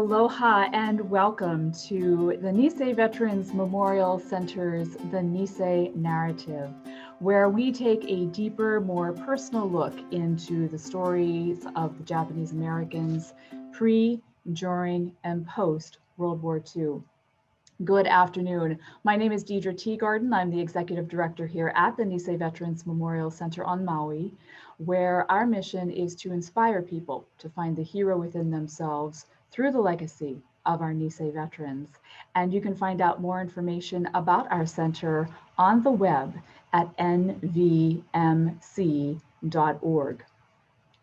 Aloha and welcome to the Nisei Veterans Memorial Center's The Nisei Narrative, where we take a deeper, more personal look into the stories of the Japanese Americans pre, during, and post World War II. Good afternoon. My name is Deidre Teagarden. I'm the Executive Director here at the Nisei Veterans Memorial Center on Maui, where our mission is to inspire people to find the hero within themselves through the legacy of our Nisei veterans. And you can find out more information about our center on the web at nvmc.org.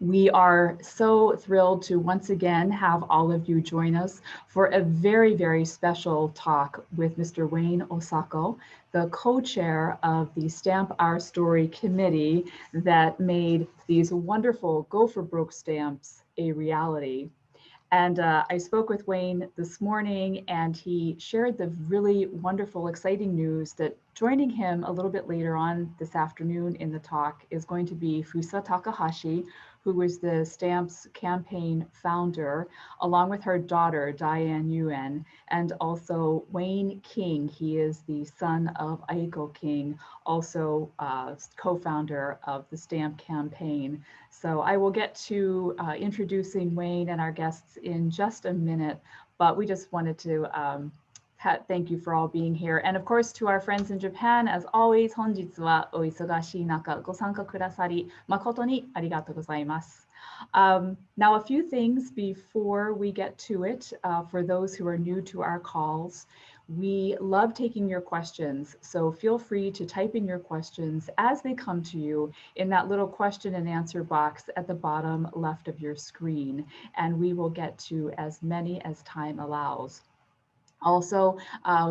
We are so thrilled to once again have all of you join us for a very, very special talk with Mr. Wayne Osako, the co-chair of the Stamp Our Story committee that made these wonderful Go for Broke stamps a reality. And I spoke with Wayne this morning, and he shared the really wonderful, exciting news that joining him a little bit later on this afternoon in the talk is going to be Fusa Takahashi, who was the Stamps campaign founder, along with her daughter, Diane Yuen, and also Wayne King. He is the son of Aiko King, also co-founder of the Stamp campaign. So I will get to introducing Wayne and our guests in just a minute, but we just wanted to thank you for all being here. And of course, to our friends in Japan, as always, 本日はお忙しい中ご参加くださり誠にありがとうございます。Now, a few things before we get to it, for those who are new to our calls. We love taking your questions, so feel free to type in your questions as they come to you in that little question and answer box at the bottom left of your screen, and we will get to as many as time allows. Also,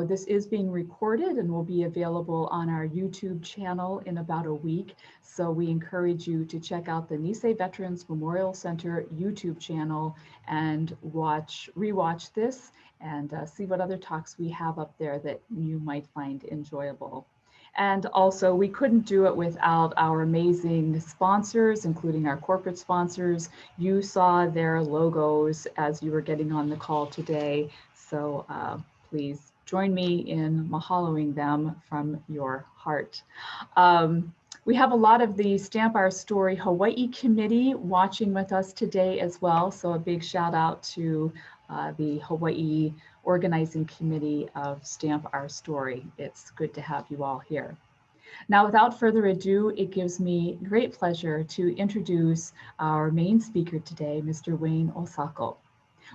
this is being recorded and will be available on our YouTube channel in about a week. So we encourage you to check out the Nisei Veterans Memorial Center YouTube channel and rewatch this and see what other talks we have up there that you might find enjoyable. And also, we couldn't do it without our amazing sponsors, including our corporate sponsors. You saw their logos as you were getting on the call today. So please join me in mahaloing them from your heart. We have a lot of the Stamp Our Story Hawaii committee watching with us today as well. So a big shout out to the Hawaii organizing committee of Stamp Our Story. It's good to have you all here. Now, without further ado, it gives me great pleasure to introduce our main speaker today, Mr. Wayne Osako.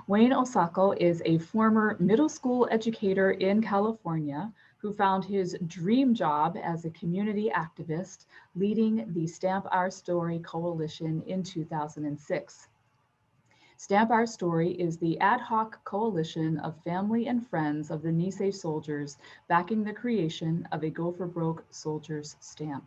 Wayne Osako is a former middle school educator in California who found his dream job as a community activist leading the Stamp Our Story Coalition in 2006. Stamp Our Story is the ad hoc coalition of family and friends of the Nisei soldiers backing the creation of a Go for Broke soldiers stamp.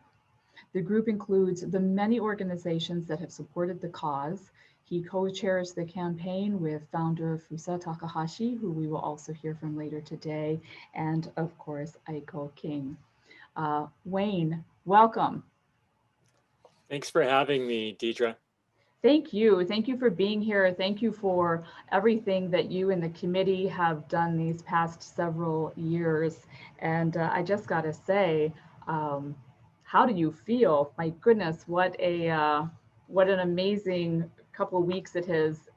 The group includes the many organizations that have supported the cause. He co-chairs the campaign with founder Fusa Takahashi, who we will also hear from later today, and of course, Aiko King. Wayne, welcome. Thanks for having me, Deidre. Thank you. Thank you for being here. Thank you for everything that you and the committee have done these past several years. And I just got to say, how do you feel? My goodness, what an amazing couple of weeks it has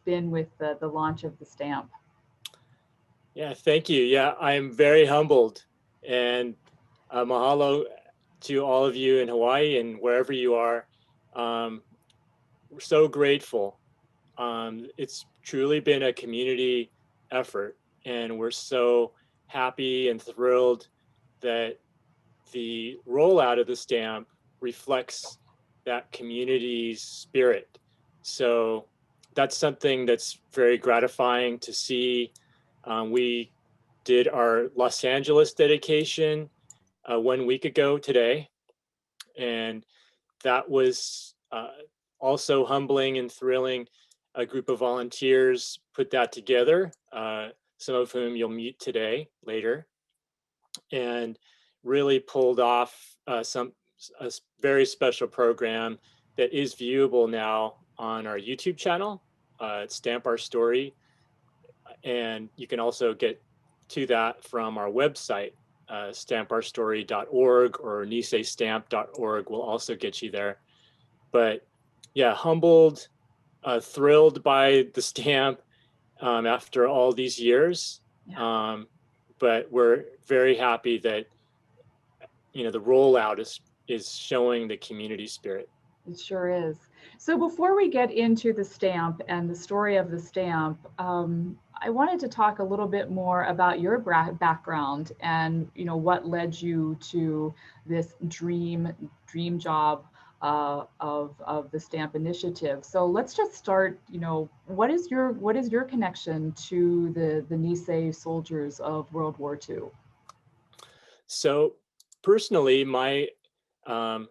been with the launch of the stamp. Yeah, thank you. Yeah, I'm very humbled, and mahalo to all of you in Hawaii and wherever you are. We're so grateful. It's truly been a community effort, and we're so happy and thrilled that the rollout of the stamp reflects that community's spirit. So that's something that's very gratifying to see. We did our Los Angeles dedication 1 week ago today, and that was also humbling and thrilling. A group of volunteers put that together, some of whom you'll meet today later, and really pulled off a very special program that is viewable now on our YouTube channel, Stamp Our Story. And you can also get to that from our website, stampourstory.org, or nisestamp.org will also get you there. But yeah, humbled, thrilled by the stamp after all these years. Yeah. But we're very happy that, the rollout is showing the community spirit. It sure is. So before we get into the stamp and the story of the stamp, I wanted to talk a little bit more about your background and what led you to this dream job of the stamp initiative. So let's just start. What is your connection to the Nisei soldiers of World War II? So personally, um,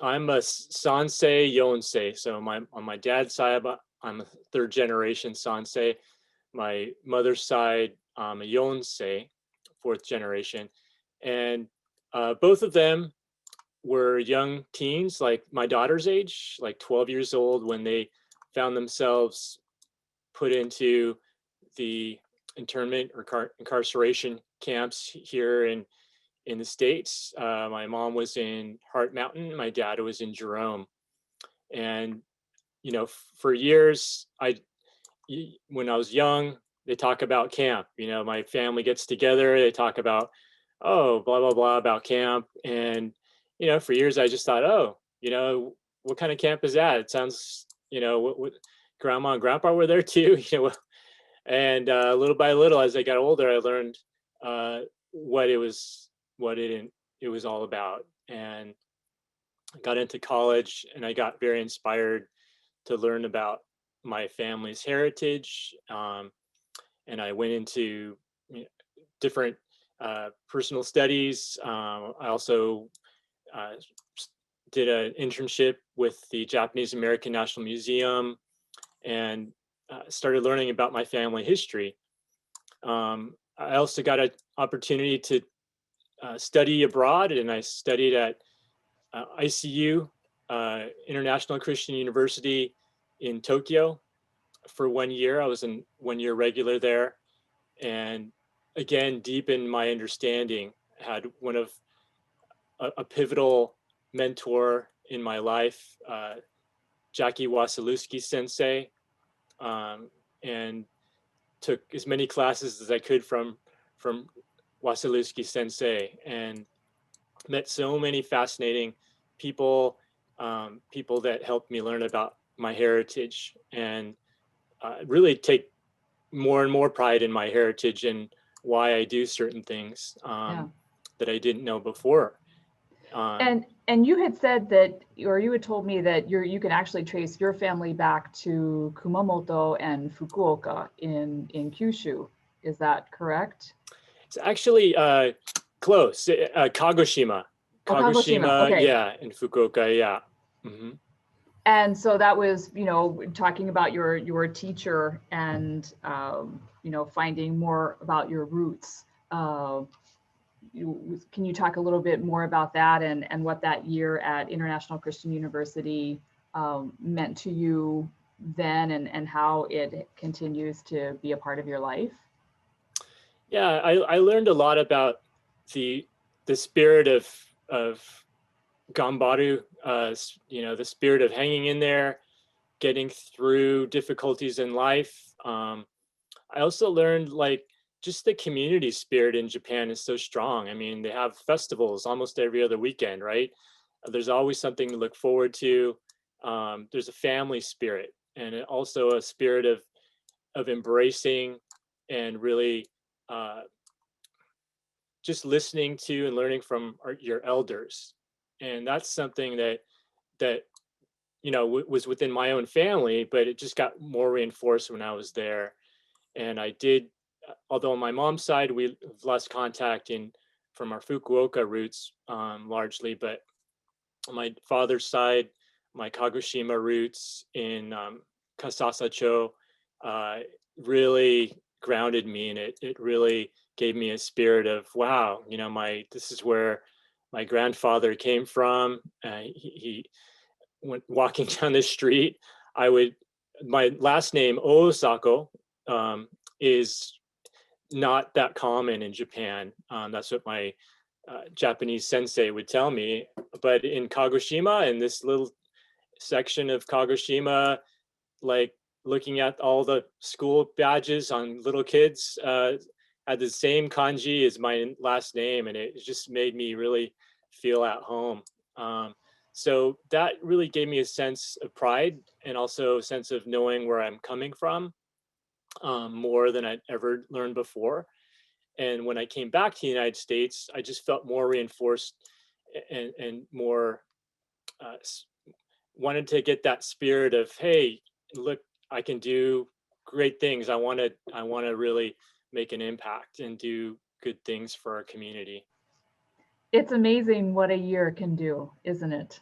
I'm a Sansei Yonsei. So on my dad's side, I'm a third generation Sansei. My mother's side, I'm a Yonsei, fourth generation. And both of them were young teens, like my daughter's age, like 12 years old, when they found themselves put into the internment or incarceration camps here in the States. My mom was in Heart Mountain, my dad was in Jerome. And, for years, when I was young, they talk about camp. My family gets together, they talk about, oh, blah, blah, blah about camp. And, for years I just thought, oh, what kind of camp is that? It sounds, what grandma and grandpa were there too, and little by little, as I got older, I learned what it was all about. And I got into college and I got very inspired to learn about my family's heritage. And I went into different personal studies. I also uh, did an internship with the Japanese American National Museum and started learning about my family history. I also got an opportunity to study abroad, and I studied at ICU, International Christian University in Tokyo for 1 year. I was in 1 year regular there, and again, deepened my understanding. Had one of a pivotal mentor in my life, Jackie Wasilewski Sensei, and took as many classes as I could from Wasilewski Sensei, and met so many fascinating people, people that helped me learn about my heritage, and really take more and more pride in my heritage and why I do certain things Yeah. that I didn't know before. And you had said that, or you had told me that you can actually trace your family back to Kumamoto and Fukuoka in Kyushu. Is that correct? It's actually close, Kagoshima. Oh, Kagoshima. Kagoshima, Okay. yeah, and Fukuoka, yeah. Mm-hmm. And so that was, talking about your teacher and, finding more about your roots. Can you talk a little bit more about that and what that year at International Christian University meant to you then and how it continues to be a part of your life? Yeah, I learned a lot about the spirit of Gambaru, the spirit of hanging in there, getting through difficulties in life. I also learned just the community spirit in Japan is so strong. I mean, they have festivals almost every other weekend, right? There's always something to look forward to. There's a family spirit, and also a spirit of embracing and really just listening to and learning from your elders. And that's something that was within my own family, but it just got more reinforced when I was there. And I did, although on my mom's side we've lost contact from our Fukuoka roots largely, but on my father's side, my Kagoshima roots in Kasasacho really grounded me, and it really gave me a spirit of, wow, this is where my grandfather came from. He went walking down the street. My last name Osako, is not that common in Japan. That's what my Japanese sensei would tell me. But in Kagoshima, in this little section of Kagoshima, like looking at all the school badges on little kids, had the same kanji as my last name, and it just made me really feel at home. So that really gave me a sense of pride and also a sense of knowing where I'm coming from, more than I'd ever learned before. And when I came back to the United States, I just felt more reinforced and more wanted to get that spirit of, hey, look, I can do great things. I want to really make an impact and do good things for our community. It's amazing what a year can do, isn't it?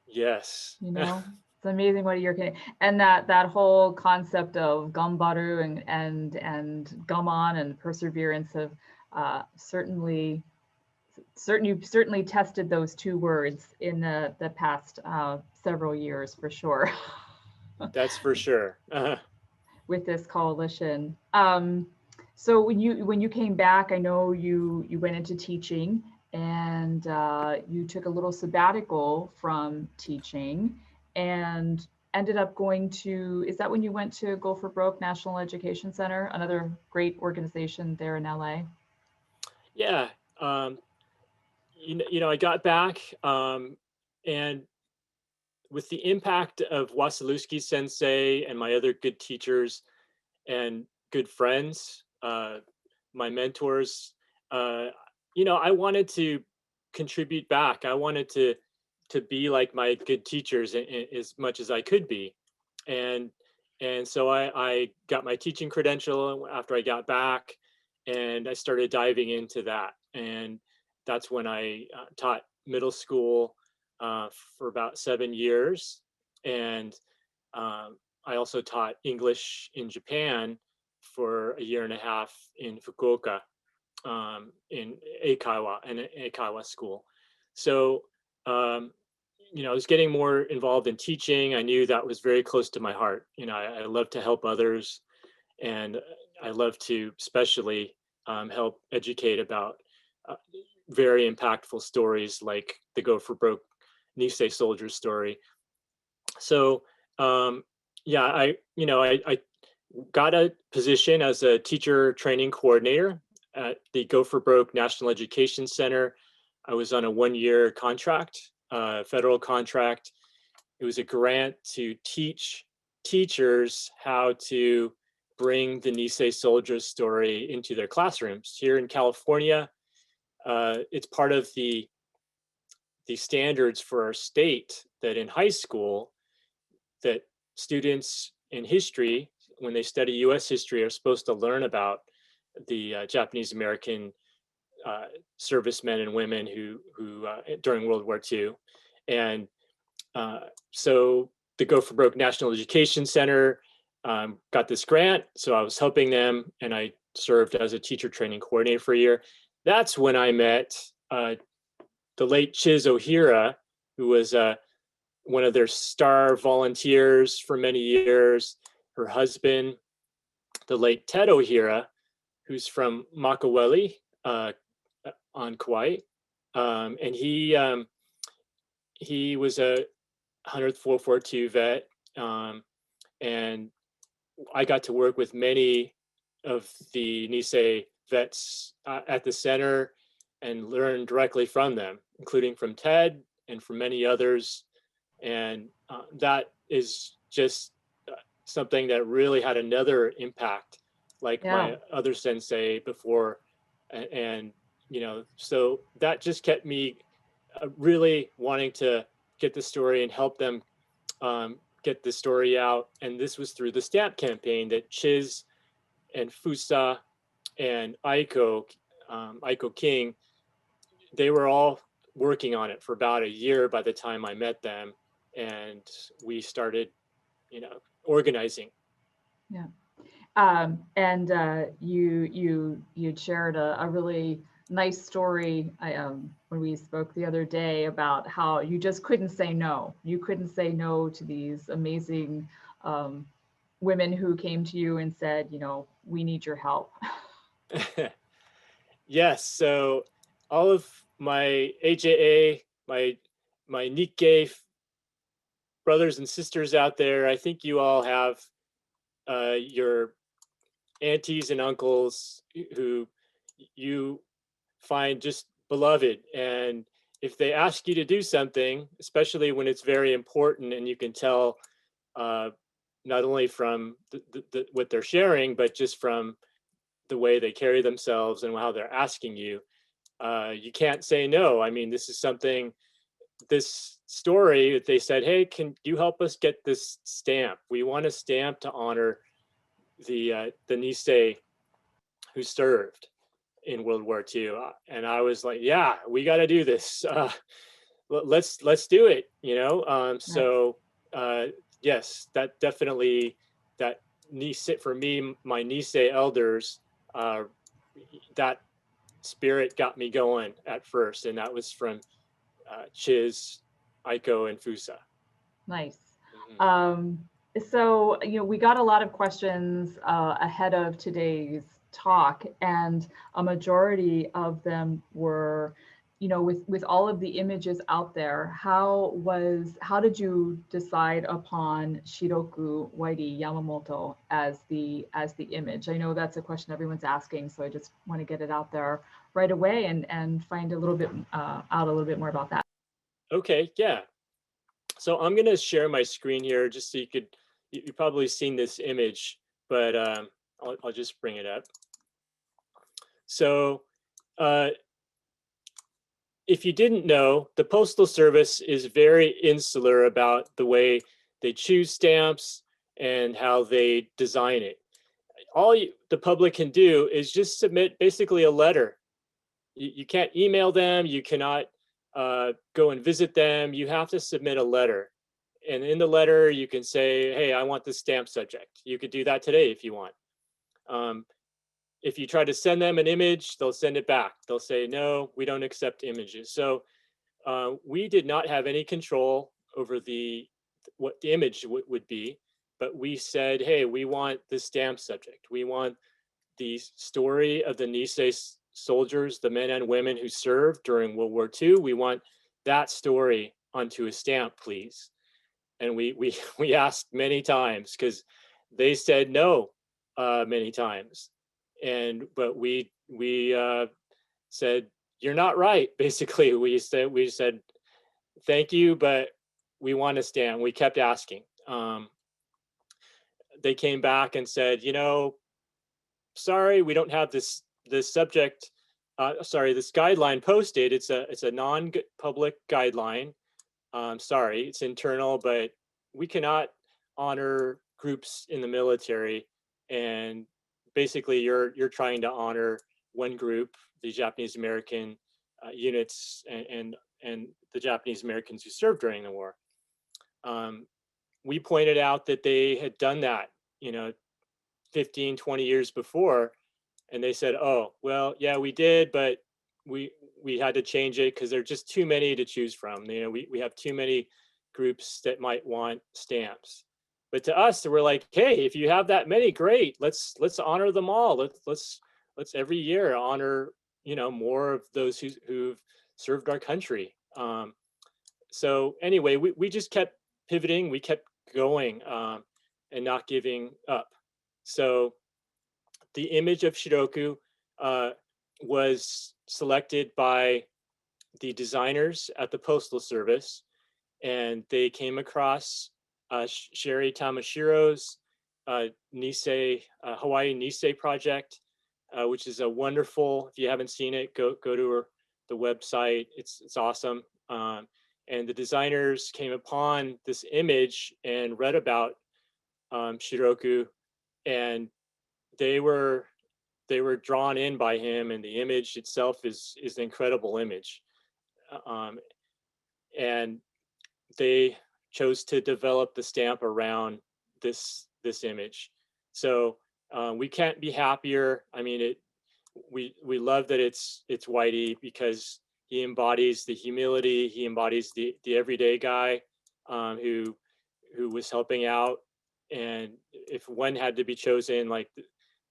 Yes. You know, it's amazing what a year can, and that whole concept of gambaru and gaman and perseverance have certainly you've certainly tested those two words in the past several years for sure. That's for sure. With this coalition. So when you came back, I know you went into teaching, and you took a little sabbatical from teaching and ended up going to, is that when you went to Go for Broke National Education Center, another great organization there in LA? Yeah. I got back, and with the impact of Wasilewski Sensei and my other good teachers and good friends, my mentors, I wanted to contribute back. I wanted to be like my good teachers as much as I could be, and so I got my teaching credential after I got back, and I started diving into that, and that's when I taught middle school for about 7 years, and I also taught English in Japan for a year and a half in Fukuoka, in Eikaiwa school. So, I was getting more involved in teaching. I knew that was very close to my heart. I love to help others, and I love to especially help educate about uh, very impactful stories like the Go for Broke Nisei soldier story. So, yeah, I got a position as a teacher training coordinator at the Go for Broke National Education Center. I was on a 1-year contract, federal contract. It was a grant to teach teachers how to bring the Nisei soldiers story into their classrooms. Here in California, it's part of the standards for our state that in high school, that students in history, when they study U.S. history, are supposed to learn about the Japanese American servicemen and women who during World War II, and so the Go for Broke National Education Center got this grant, so I was helping them, and I served as a teacher training coordinator for a year. That's when I met the late Chiz Ohira, who was one of their star volunteers for many years. Her husband, the late Ted Ohira, who's from Makaweli on Kauai, and he was a 100th 442 vet, and I got to work with many of the Nisei vets at the center and learn directly from them, including from Ted and from many others. And that is just something that really had another impact, like Yeah. my other sensei before. And so that just kept me really wanting to get the story and help them get the story out. And this was through the stamp campaign that Chiz and Fusa and Aiko King, they were all working on it for about a year by the time I met them, and we started, organizing. Yeah. And you shared a really nice story when we spoke the other day about how you just couldn't say no. You couldn't say no to these amazing women who came to you and said, we need your help? Yes. So all of my AJA, my Nikkei brothers and sisters out there, I think you all have your aunties and uncles who you find just beloved. And if they ask you to do something, especially when it's very important and you can tell not only from what they're sharing, but just from the way they carry themselves and how they're asking you, you can't say no. I mean, this is something, this story that they said, hey, can you help us get this stamp? We want a stamp to honor the Nisei who served in World War II. And I was like, yeah, we got to do this. Let's do it. Right. So yes, that definitely, that Nisei, for me, my Nisei elders, that spirit got me going at first, and that was from Chiz, Aiko, and Fusa. Nice. Mhm. So, we got a lot of questions ahead of today's talk, and a majority of them were, with all of the images out there, how did you decide upon Shiroku Whitey Yamamoto as the image? I know that's a question everyone's asking, so I just want to get it out there right away and find a little bit out a little bit more about that. Okay, yeah. So I'm gonna share my screen here just so you've probably seen this image, but I'll just bring it up. So if you didn't know, the Postal Service is very insular about the way they choose stamps and how they design it. All the public can do is just submit basically a letter. You can't email them, you cannot go and visit them, you have to submit a letter. And in the letter, you can say, hey, I want this stamp subject. You could do that today if you want. Um, if you try to send them an image, they'll send it back. They'll say, no, we don't accept images. So we did not have any control over what the image would be, but we said, hey, we want the stamp subject. We want the story of the Nisei soldiers, the men and women who served during World War II. We want that story onto a stamp, please. And we asked many times because they said no many times, but we said, you're not right. Basically, we said thank you, but we want to stand. We kept asking. They came back and said, sorry, we don't have this subject. Sorry, this guideline posted. It's a non-public guideline. Sorry, it's internal, but we cannot honor groups in the military. And basically, you're trying to honor one group, the Japanese American units, and the Japanese Americans who served during the war. We pointed out that they had done that, 15, 20 years before, and they said, oh, well, yeah, we did, but we had to change it because there are just too many to choose from. We have too many groups that might want stamps. But to us, we're like, hey, if you have that many, great. Let's honor them all. Let's every year honor more of those who've served our country. So anyway, we just kept pivoting. We kept going and not giving up. So the image of Shiroku was selected by the designers at the Postal Service, and they came across Sherry Tamashiro's Nisei, Hawaii Nisei project, which is a wonderful. If you haven't seen it, go to the website. It's awesome. And the designers came upon this image and read about Shiroku, and they were drawn in by him, and the image itself is an incredible image. And they chose to develop the stamp around this image. So we can't be happier. I mean, we love that it's Whitey because he embodies the humility. He embodies the everyday guy who was helping out And if one had to be chosen, like,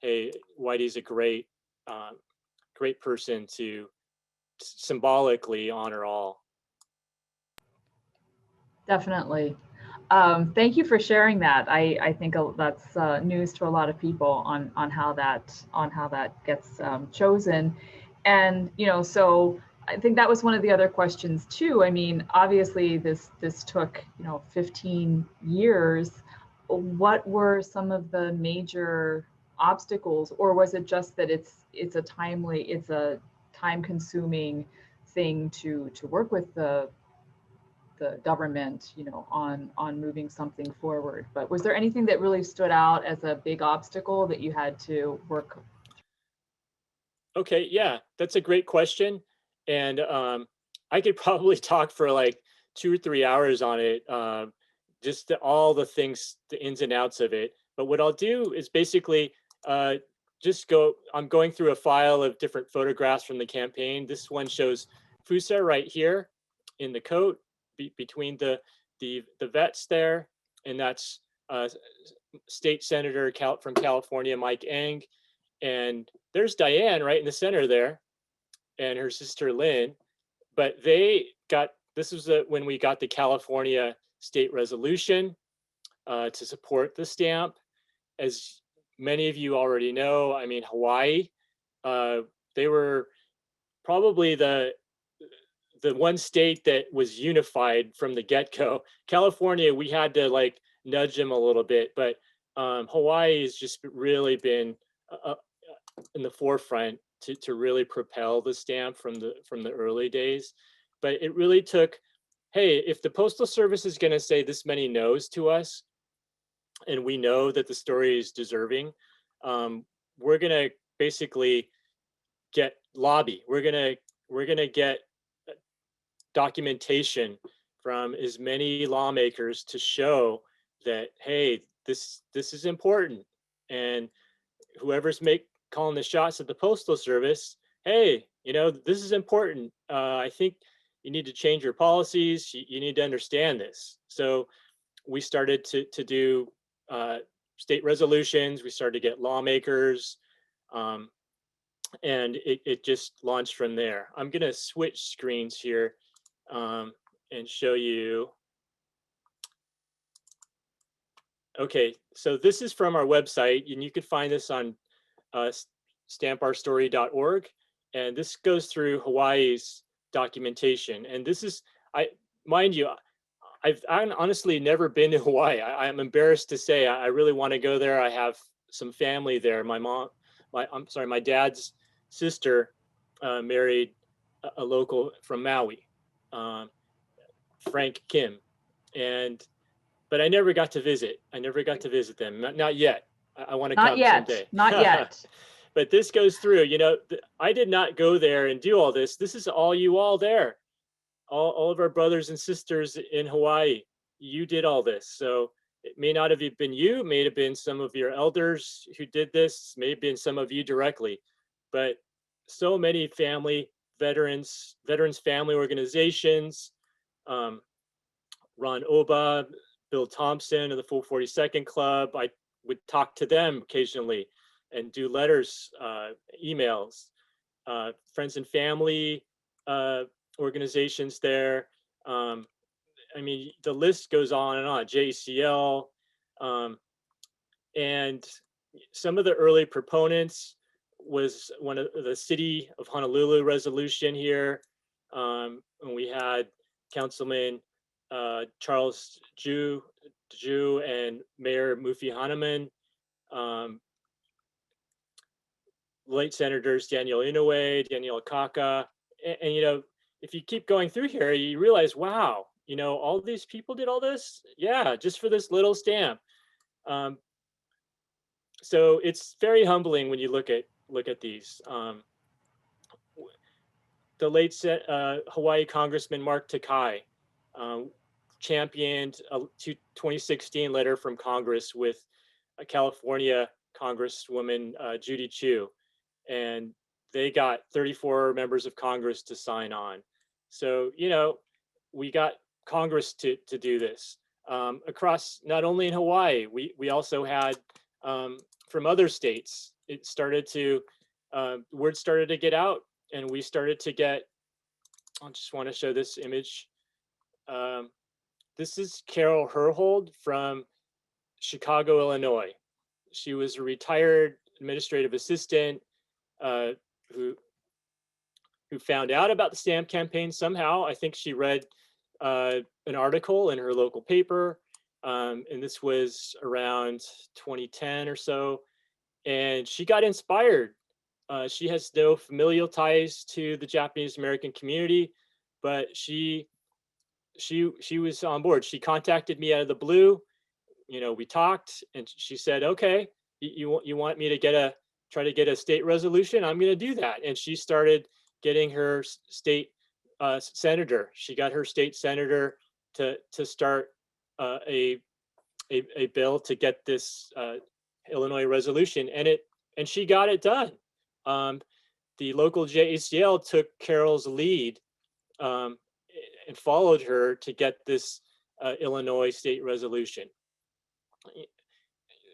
hey, Whitey's a great person to symbolically honor all. Definitely. Thank you for sharing that. I think that's news to a lot of people on how that gets chosen. And so I think that was one of the other questions too. I mean, obviously this took 15 years. What were some of the major obstacles, or was it just that it's a time consuming thing to work with the government, on moving something forward? But was there anything that really stood out as a big obstacle that you had to work? Okay, yeah, that's a great question. And I could probably talk for like 2 or 3 hours on it, just all the things, the ins and outs of it. But what I'll do is basically uh, I'm going through a file of different photographs from the campaign. This one shows Fusa right here in the coat between the vets there. And that's State Senator from California, Mike Eng. And there's Diane right in the center there, and her sister Lynn. But this was when we got the California state resolution to support the stamp. As many of you already know, I mean, Hawaii, they were probably the one state that was unified from the get-go. California, we had to like nudge them a little bit, but Hawaii has just really been in the forefront to really propel the stamp from the early days. But it really took, hey, if the Postal Service is going to say this many no's to us, and we know that the story is deserving, we're going to basically get lobby. We're gonna get documentation from as many lawmakers to show that, hey, this is important. And whoever's calling the shots at the Postal Service, hey, this is important. I think you need to change your policies. You need to understand this. So we started to do state resolutions. We started to get lawmakers, and it just launched from there. I'm going to switch screens here and show you. Okay, so this is from our website, and you can find this on stampourstory.org. And this goes through Hawaii's documentation. And this is, mind you, I've honestly never been to Hawaii. I'm embarrassed to say I really want to go there. I have some family there. My dad's sister married a local from Maui, Frank Kim, but I never got to visit. I never got to visit them. Not yet. I want to come someday. Not yet. But this goes through. I did not go there and do all this. This is all you all there. All of our brothers and sisters in Hawaii. You did all this. So it may not have been you. It may have been some of your elders who did this. May have been some of you directly. But so many veterans family organizations, Ron Oba, Bill Thompson of the Full 42nd Club. I would talk to them occasionally and do letters, emails, friends and family organizations there. I mean, the list goes on and on. JCL, and some of the early proponents was one of the City of Honolulu resolution here. And we had Councilman Charles Ju and Mayor Mufi Hahnemann, late senators Daniel Inouye, Daniel Akaka, and if you keep going through here, you realize, wow, all these people did all this, yeah, just for this little stamp. So it's very humbling when you look at these. The late Hawaii Congressman Mark Takai championed a 2016 letter from Congress with a California Congresswoman Judy Chu, and they got 34 members of Congress to sign on. So we got Congress to do this. across, not only in Hawaii, we also had from other states. It started to, word started to get out, and we started to get, I just want to show this image. This is Carol Herhold from Chicago, Illinois. She was a retired administrative assistant uh, who found out about the stamp campaign somehow. I think she read an article in her local paper, and this was around 2010 or so, and she got inspired. She has no familial ties to the Japanese American community, but she was on board. She contacted me out of the blue. You know, we talked, and she said, "Okay, you want me to try to get a state resolution? I'm going to do that." And she started getting her state senator. She got her state senator to start a bill to get this Illinois resolution, and she got it done. The local JACL took Carol's lead um, and followed her to get this Illinois state resolution.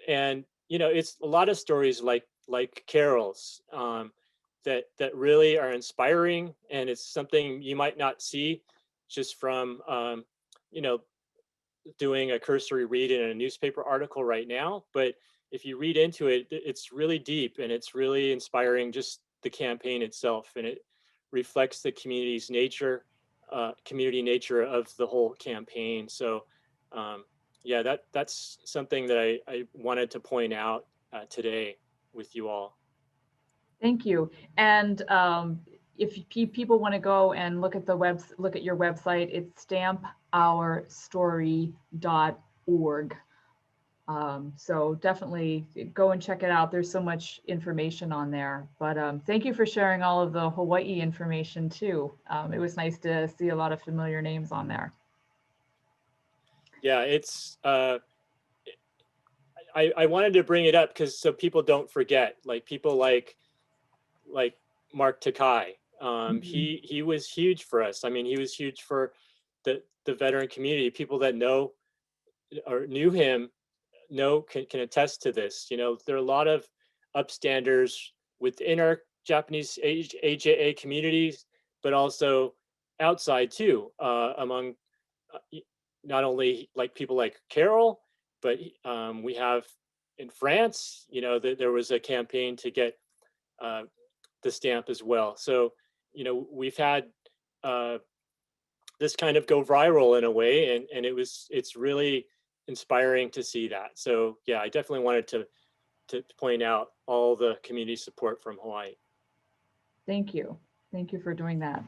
And you know, it's a lot of stories like Carol's that really are inspiring, and it's something you might not see just from you know, doing a cursory read in a newspaper article right now. But if you read into it, it's really deep, and it's really inspiring, just the campaign itself, and it reflects the community's nature, community nature of the whole campaign. So yeah, that's something that I wanted to point out today with you all. Thank you. And if people want to go and look at look at your website, it's stampourstory.org. So definitely go and check it out. There's so much information on there. But thank you for sharing all of the Hawaii information too. It was nice to see a lot of familiar names on there. Yeah, it's I wanted to bring it up because so people don't forget, like people like Mark Takai. He was huge for us. I mean, he was huge for the veteran community. People that know or knew him can attest to this. You know, there are a lot of upstanders within our Japanese AJA communities, but also outside too, among not only like people like Carol, but we have in France. You know, there was a campaign to get the stamp as well. So, you know, we've had this kind of go viral in a way, and it's really inspiring to see that. So yeah, I definitely wanted to point out all the community support from Hawaii. Thank you. Thank you for doing that.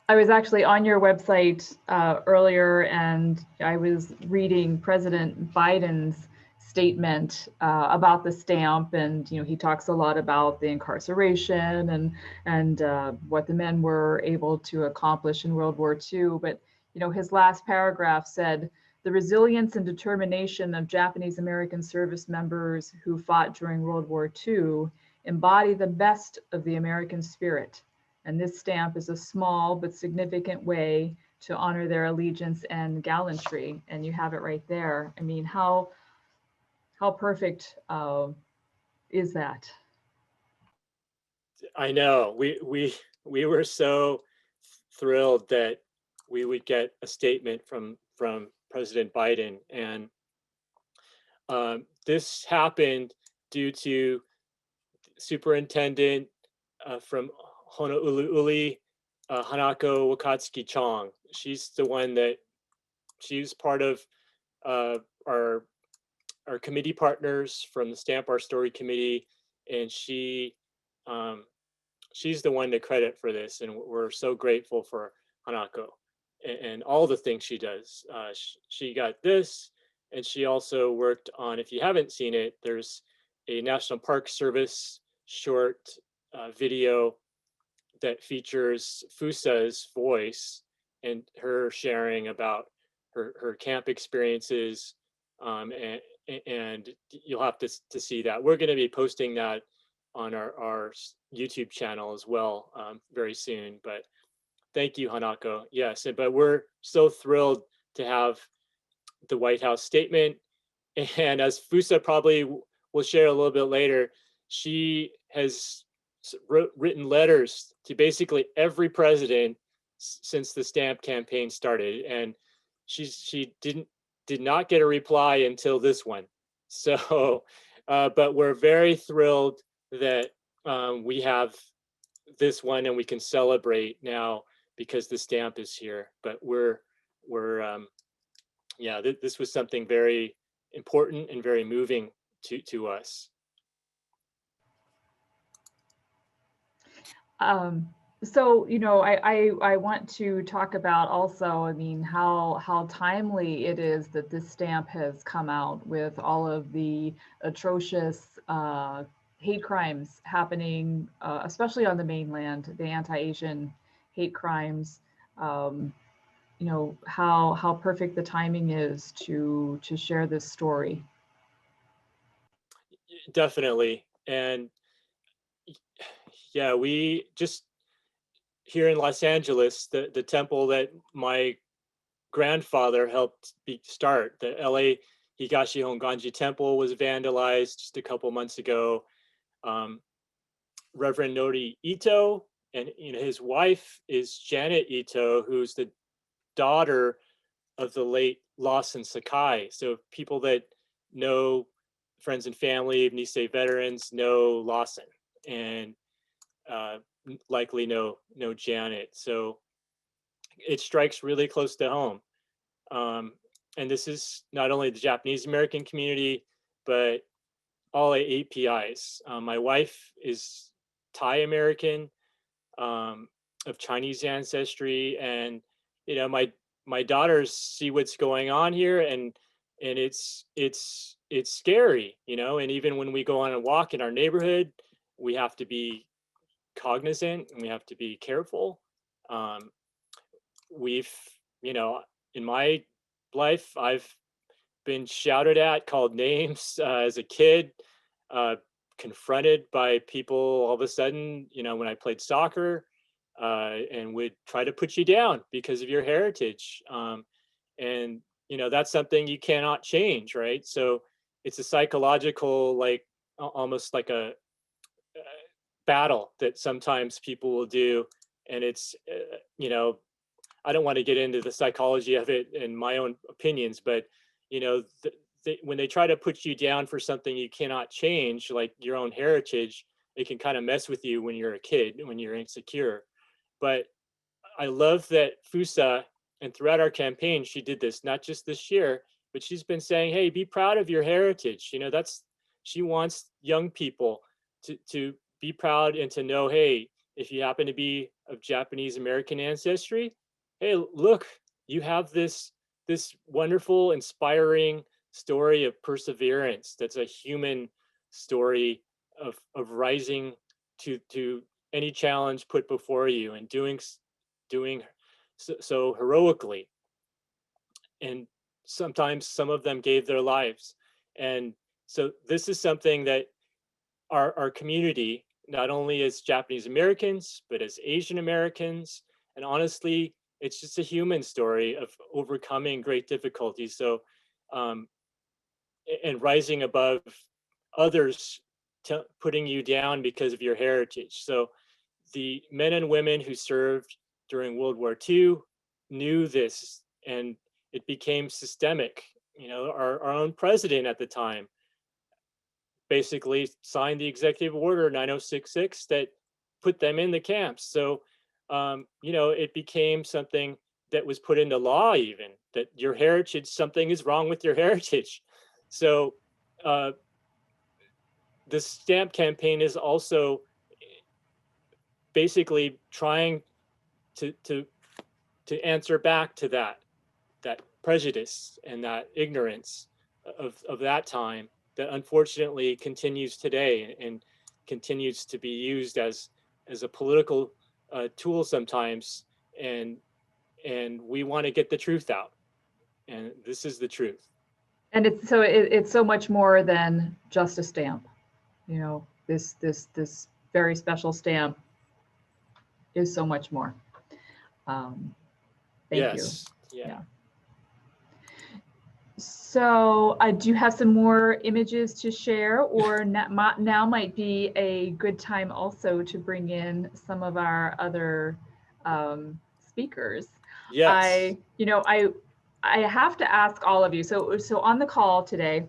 I was actually on your website earlier, and I was reading President Biden's statement about the stamp, and you know, he talks a lot about the incarceration and what the men were able to accomplish in World War II. But you know, his last paragraph said, "The resilience and determination of Japanese American service members who fought during World War II embody the best of the American spirit. And this stamp is a small but significant way to honor their allegiance and gallantry." And you have it right there. I mean, how perfect is that? I know we were so thrilled that we would get a statement from President Biden, and this happened due to Superintendent from Honolulu, Hanako Wakatsuki Chong. She's the one that she's part of our committee partners from the Stamp Our Story Committee, and she's the one to credit for this, and we're so grateful for Hanako and all the things she does. She got this, and she also worked on, if you haven't seen it, there's a National Park Service short video that features Fusa's voice and her sharing about her camp experiences, and you'll have to see that. We're going to be posting that on our YouTube channel as well very soon. But thank you, Hanako. Yes, but we're so thrilled to have the White House statement. And as Fusa probably will share a little bit later, she has written letters to basically every president since the stamp campaign started, and she did not get a reply until this one. So, but we're very thrilled that we have this one and we can celebrate now because the stamp is here. But we're yeah, this was something very important and very moving to us. So, you know, I want to talk about also, I mean, how timely it is that this stamp has come out with all of the atrocious hate crimes happening, especially on the mainland, the anti-Asian hate crimes. You know, how perfect the timing is to share this story. Definitely. And yeah, we just here in Los Angeles, the temple that my grandfather helped start, the LA Higashi Honganji Temple, was vandalized just a couple months ago. Reverend Nori Ito, and his wife is Janet Ito, who's the daughter of the late Lawson Sakai. So people that know, friends and family of Nisei veterans, know Lawson, and likely know Janet. So it strikes really close to home. And this is not only the Japanese American community, but all APIs. My wife is Thai American, of Chinese ancestry, and my daughters see what's going on here, and it's scary, and even when we go on a walk in our neighborhood, we have to be cognizant and we have to be careful. We've, in my life, I've been shouted at, called names as a kid, confronted by people all of a sudden, when I played soccer, and would try to put you down because of your heritage. And, that's something you cannot change, right? So it's a psychological, like almost like a battle that sometimes people will do. And it's, I don't want to get into the psychology of it and my own opinions, but when they try to put you down for something you cannot change, like your own heritage, it can kind of mess with you when you're a kid, when you're insecure. But I love that Fusa, and throughout our campaign, she did this, not just this year, but she's been saying, hey, be proud of your heritage. She wants young people to be proud and to know, hey, if you happen to be of Japanese American ancestry, hey, look, you have this wonderful, inspiring story of perseverance. That's a human story of rising to any challenge put before you and doing so heroically. And sometimes some of them gave their lives. And so this is something that our community, not only as Japanese Americans, but as Asian Americans, and honestly, it's just a human story of overcoming great difficulties. So, and rising above others, putting you down because of your heritage. So the men and women who served during World War II knew this, and it became systemic. Our own president at the time basically signed the executive order 9066 that put them in the camps. So, it became something that was put into law, even that your heritage, something is wrong with your heritage. So, the stamp campaign is also basically trying to answer back to that prejudice and that ignorance of that time that unfortunately continues today and continues to be used as a political tool sometimes, and we want to get the truth out, and this is the truth. And it's so much more than just a stamp. This very special stamp is so much more. Thank you. Yes. Yeah. So do you have some more images to share, or now might be a good time also to bring in some of our other speakers? Yes. I have to ask all of you. So on the call today,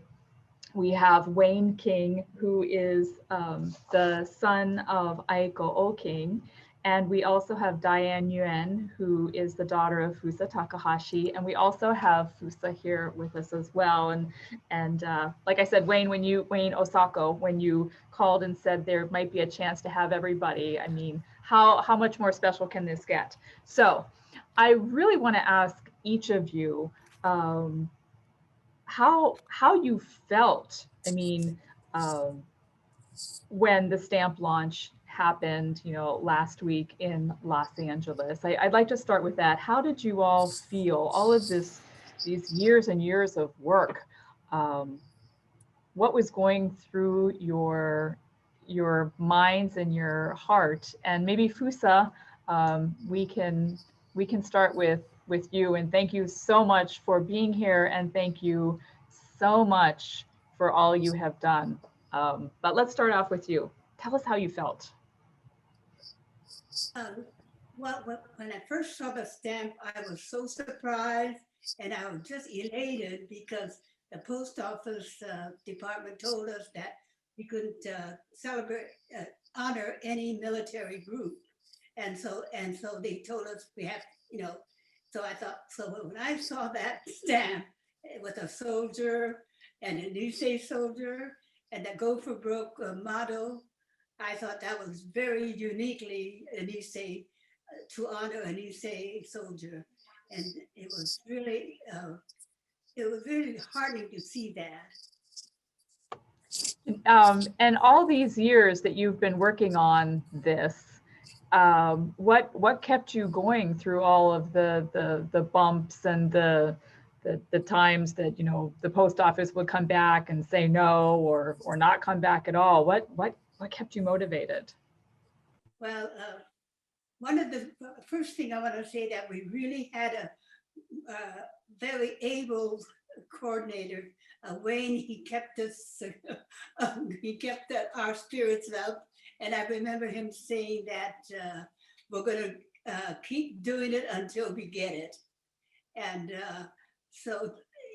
we have Wayne King, who is the son of Aiko O King. And we also have Diane Yuen, who is the daughter of Fusa Takahashi. And we also have Fusa here with us as well. And like I said, Wayne Osako, when you called and said there might be a chance to have everybody, I mean, how much more special can this get? So I really want to ask each of you, how you felt. I mean, when the stamp launch happened, last week in Los Angeles. I'd like to start with that. How did you all feel? All of these years and years of work. What was going through your minds and your heart? And maybe Fusa, we can start with you. And thank you so much for being here, and thank you so much for all you have done. But let's start off with you. Tell us how you felt. Well, when I first saw the stamp, I was so surprised, and I was just elated because the post office department told us that we couldn't celebrate, honor any military group. And so they told us we have, so I thought, so when I saw that stamp with a soldier and a Nisei soldier and the Go for Broke motto, I thought that was very uniquely an Nisei, to honor an Nisei soldier. And it was really heartening to see that. And all these years that you've been working on this, what kept you going through all of the bumps and the times that the post office would come back and say no, or not come back at all? What kept you motivated? Well, one of the first thing I want to say that we really had a very able coordinator. Wayne, he kept us, he kept our spirits up. And I remember him saying that we're going to keep doing it until we get it. And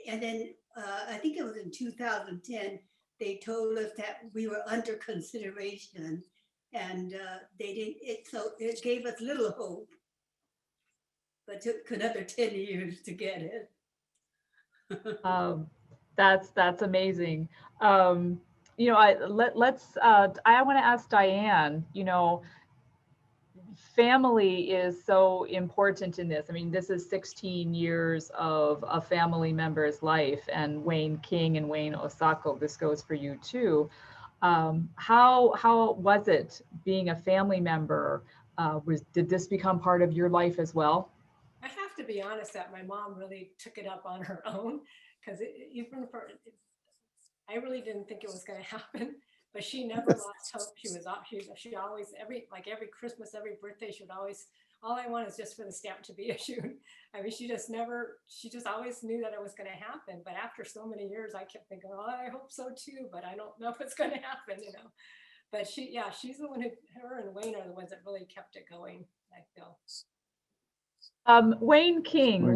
and then I think it was in 2010, they told us that we were under consideration, and they didn't, so it gave us little hope, but took another 10 years to get it. That's amazing. I want to ask Diane, family is so important in this. I mean, this is 16 years of a family member's life, and Wayne King and Wayne Osako, this goes for you too. How was it being a family member? Did this become part of your life as well? I have to be honest that my mom really took it up on her own, because I really didn't think it was going to happen, but she never lost hope. She always, every Christmas, every birthday, she would always, all I want is just for the stamp to be issued. I mean, she just always knew that it was going to happen. But after so many years, I kept thinking, oh, I hope so too, but I don't know if it's going to happen, But she's the one her and Wayne are the ones that really kept it going, I feel. Wayne King,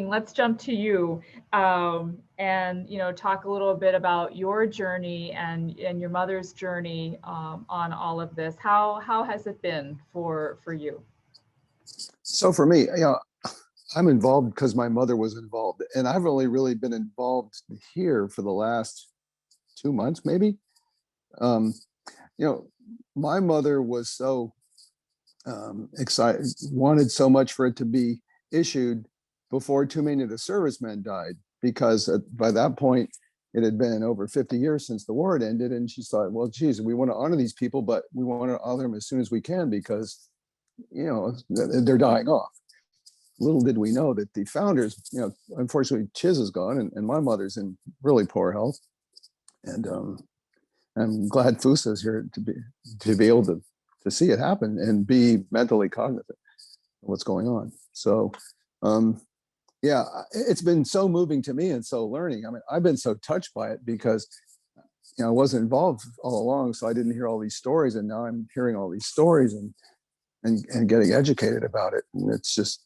let's jump to you, and talk a little bit about your journey and your mother's journey on all of this. How has it been for you? So for me, I'm involved because my mother was involved, and I've only really been involved here for the last 2 months, maybe. My mother was so excited, wanted so much for it to be issued before too many of the servicemen died, because by that point it had been over 50 years since the war had ended, and she thought, well, geez, we want to honor these people, but we want to honor them as soon as we can, because they're dying off. Little did we know that the founders, unfortunately Chiz is gone, and my mother's in really poor health, and I'm glad Fusa is here to be able to see it happen and be mentally cognizant of what's going on. So Yeah, it's been so moving to me and so learning. I mean, I've been so touched by it because, I wasn't involved all along, so I didn't hear all these stories, and now I'm hearing all these stories and getting educated about it. And it's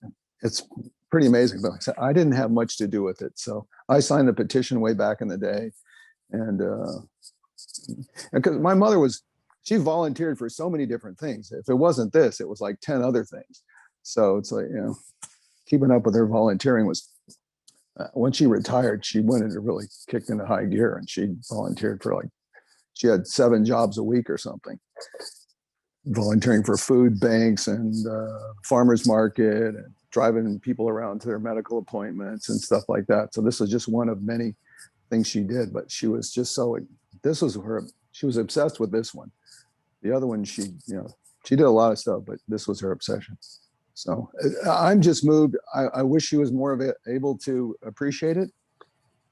pretty amazing. But like I said, I didn't have much to do with it, so I signed the petition way back in the day, and because my mother she volunteered for so many different things. If it wasn't this, it was like 10 other things. So it's like, keeping up with her volunteering was, when she retired, she went into really kicked into high gear, and she volunteered for she had 7 jobs a week or something, volunteering for food banks and farmers market and driving people around to their medical appointments and stuff like that. So this was just one of many things she did, but she was just she was obsessed with this one. The other one, she did a lot of stuff, but this was her obsession. So I'm just moved. I wish she was more of it, able to appreciate it,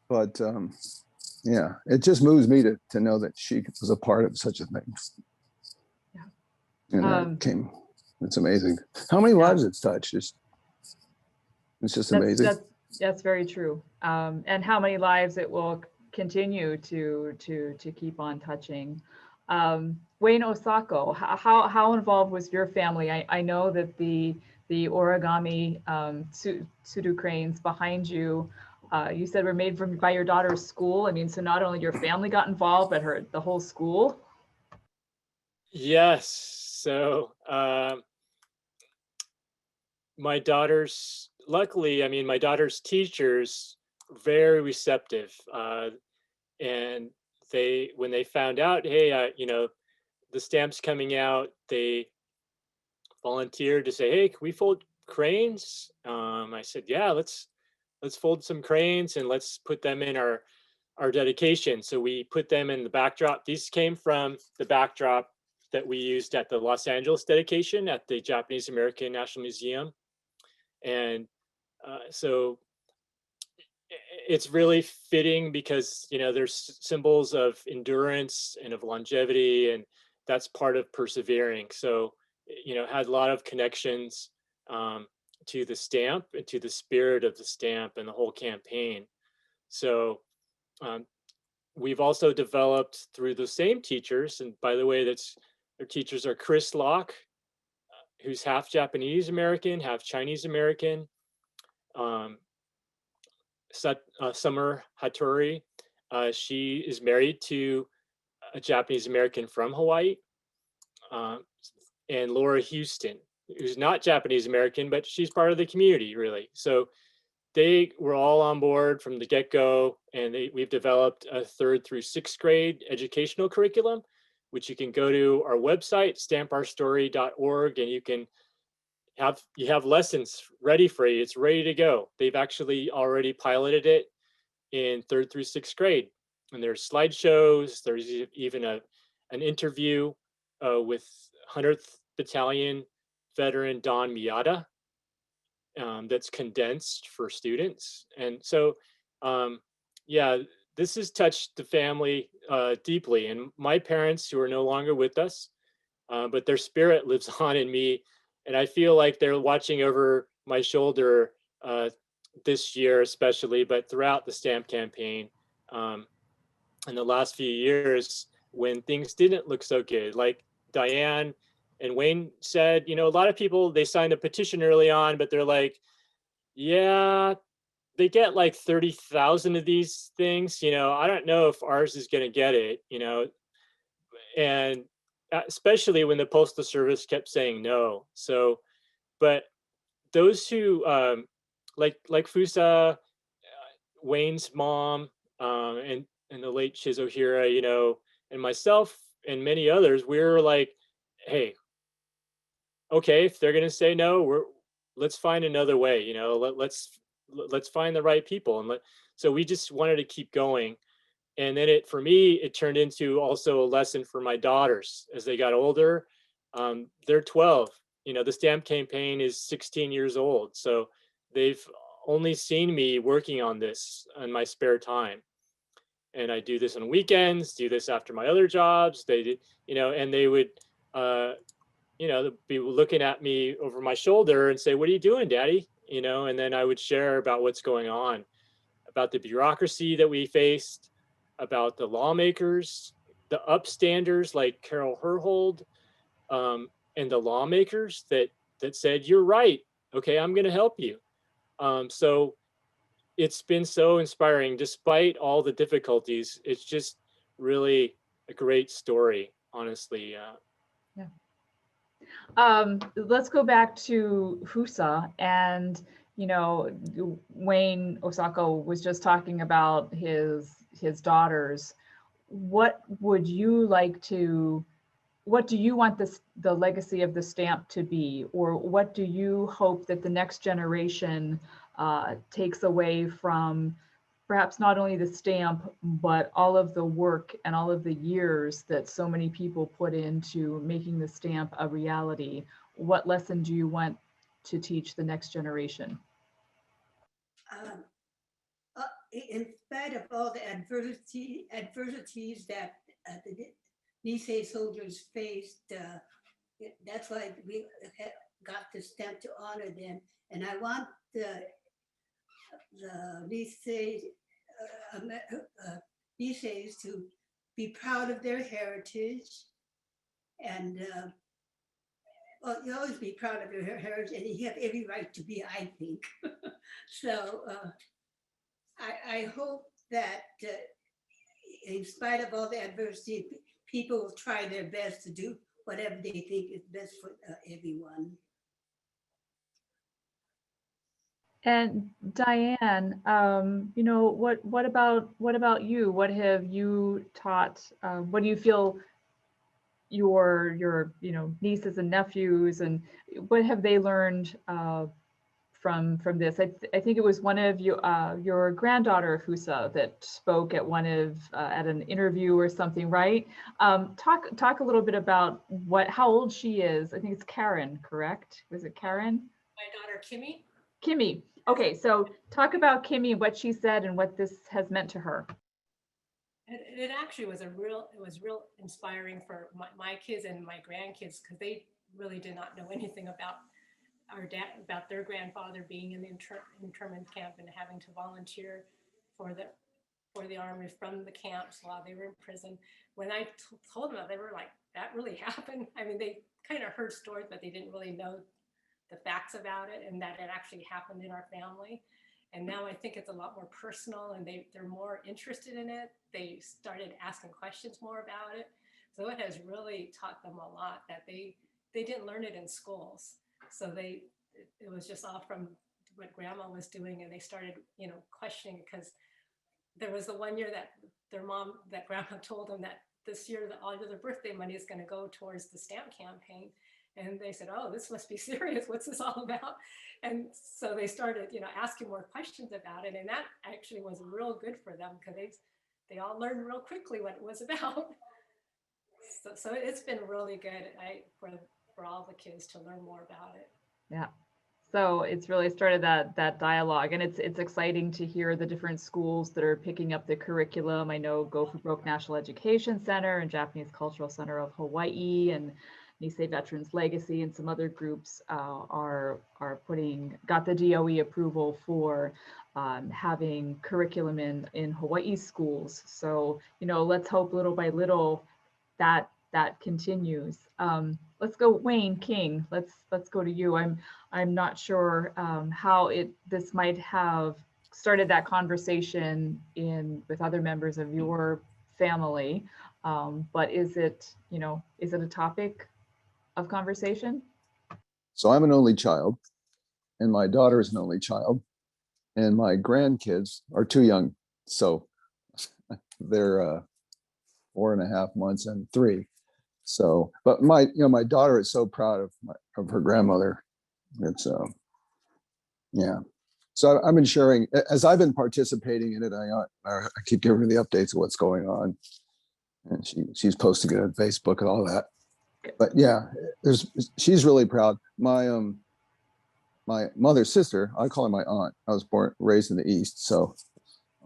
but yeah, it just moves me to know that she was a part of such a thing. Yeah. And it's amazing how many lives it's touched. It's just amazing. That's very true. And how many lives it will continue to keep on touching. Wayne Osako, how involved was your family? I know that the origami Tsudu cranes behind you, you said were made by your daughter's school. I mean, so not only your family got involved, but the whole school. Yes. So my daughter's, luckily, I mean, my daughter's teachers, very receptive. And when they found out, hey, the stamp's coming out, they volunteered to say, hey, can we fold cranes? I said, yeah, let's fold some cranes and let's put them in our dedication. So we put them in the backdrop. These came from the backdrop that we used at the Los Angeles dedication at the Japanese American National Museum. And so it's really fitting because, there's symbols of endurance and of longevity, and that's part of persevering. So, had a lot of connections to the stamp and to the spirit of the stamp and the whole campaign. So we've also developed through the same teachers, and by the way, their teachers are Chris Locke, who's half Japanese American, half Chinese American. Summer Hattori, she is married to a Japanese American from Hawaii, and Laura Houston, who's not Japanese American, but she's part of the community, really. So they were all on board from the get-go, and we've developed a 3rd through 6th grade educational curriculum, which you can go to our website, stampourstory.org, and you have lessons ready for you. It's ready to go. They've actually already piloted it in 3rd through 6th grade, and there's slideshows. There's even an interview with 100th Battalion veteran Don Miyata that's condensed for students. And so, yeah, this has touched the family deeply. And my parents, who are no longer with us, but their spirit lives on in me. And I feel like they're watching over my shoulder this year, especially, but throughout the stamp campaign. In the last few years, when things didn't look so good, like Diane and Wayne said, a lot of people, they signed a petition early on, but they're like, yeah, they get like 30,000 of these things. I don't know if ours is going to get it, and especially when the Postal Service kept saying no. So, but those who, like Fusa, Wayne's mom, and the late Shizuhira, and myself and many others, we're like, hey, okay, if they're gonna say no, let's find another way. Let's find the right people, and so we just wanted to keep going. And then for me, it turned into also a lesson for my daughters as they got older. They're 12. The stamp campaign is 16 years old, so they've only seen me working on this in my spare time. And I do this on weekends, do this after my other jobs. And they would, be looking at me over my shoulder and say, "What are you doing, Daddy?" you know, and then I would share about what's going on, about the bureaucracy that we faced, about the lawmakers, the upstanders like Carol Herhold, and the lawmakers that said, you're right, okay, I'm going to help you. So it's been so inspiring despite all the difficulties. It's just really a great story, honestly. Let's go back to HUSA, and you know, Wayne Osako was just talking about his daughters. What would you like to? What do you want the legacy of the stamp to be, or what do you hope that the next generation takes away from perhaps not only the stamp, but all of the work and all of the years that so many people put into making the stamp a reality? What lesson do you want to teach the next generation? In spite of all the adversities that the Nisei soldiers faced, that's why we got the stamp to honor them. And I want the Niseis to be proud of their heritage, and well, you always be proud of your heritage, and you have every right to be, I think. So I hope that in spite of all the adversity, people will try their best to do whatever they think is best for everyone. And Diane, you know, what about you? What have you taught? What do you feel your you know, nieces and nephews, and what have they learned from this? I think it was one of you, your granddaughter Husa, that spoke at one of at an interview or something, right? Talk a little bit about how old she is. I think it's Karen, correct? Was it Karen? My daughter Kimmy. Kimmy. Okay, so talk about Kimmy, what she said and what this has meant to her. It actually was real inspiring for my kids and my grandkids, because they really did not know anything about about their grandfather being in the internment camp and having to volunteer for the army from the camps while they were in prison. When I told them that, they were like, that really happened? I mean, they kind of heard stories, but they didn't really know the facts about it, and that it actually happened in our family. And now I think it's a lot more personal, and they're more interested in it. They started asking questions more about it. So it has really taught them a lot that they didn't learn it in schools. So it was just all from what grandma was doing, and they started, you know, questioning, because there was the one year that that grandma told them that this year all of their birthday money is going to go towards the stamp campaign. And they said, oh, this must be serious. What's this all about? And so they started, you know, asking more questions about it. And that actually was real good for them, because they all learned real quickly what it was about. So it's been really good for all the kids to learn more about it. Yeah. So it's really started that dialogue, and it's exciting to hear the different schools that are picking up the curriculum. I know Go for Broke National Education Center and Japanese Cultural Center of Hawaii and Nisei Veterans Legacy and some other groups got the DOE approval for having curriculum in Hawaii schools. So, you know, let's hope little by little that continues. Let's go, Wayne King. Let's go to you. I'm not sure how this might have started that conversation with other members of your family, but is it a topic of conversation? So I'm an only child, and my daughter is an only child, and my grandkids are too young, so they're 4.5 months and 3. So, but my daughter is so proud of her grandmother. It's yeah. So I've been sharing as I've been participating in it. I keep giving her the updates of what's going on, and she's posting it on Facebook and all that. But yeah, she's really proud. My mother's sister, I call her my aunt. I was raised in the East, so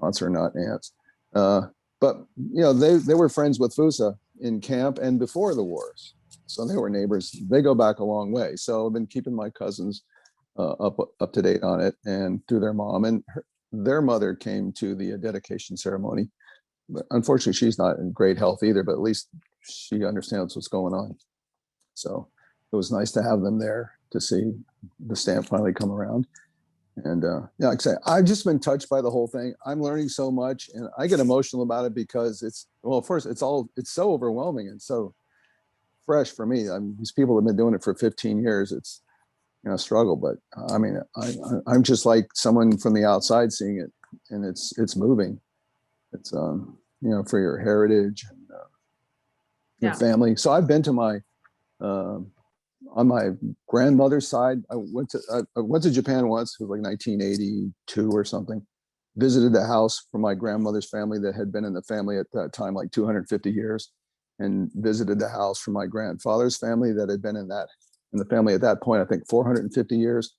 aunts are not aunts. But you know, they were friends with Fusa in camp and before the wars, so they were neighbors. They go back a long way. So I've been keeping my cousins up to date on it, and through their mom, and their mother came to the dedication ceremony. But unfortunately, she's not in great health either, but at least she understands what's going on. So it was nice to have them there to see the stamp finally come around. And yeah, like I say, I've just been touched by the whole thing. I'm learning so much, and I get emotional about it because it's, well, first, it's so overwhelming and so fresh for me. I mean, these people have been doing it for 15 years. It's, you know, a struggle, but I mean, I'm just like someone from the outside seeing it, and it's moving. It's you know, for your heritage and your family. So I've been to my on my grandmother's side. I went to Japan once. It was like 1982 or something. Visited the house for my grandmother's family that had been in the family at that time like 250 years, and visited the house for my grandfather's family that had been in the family at that point, I think 450 years.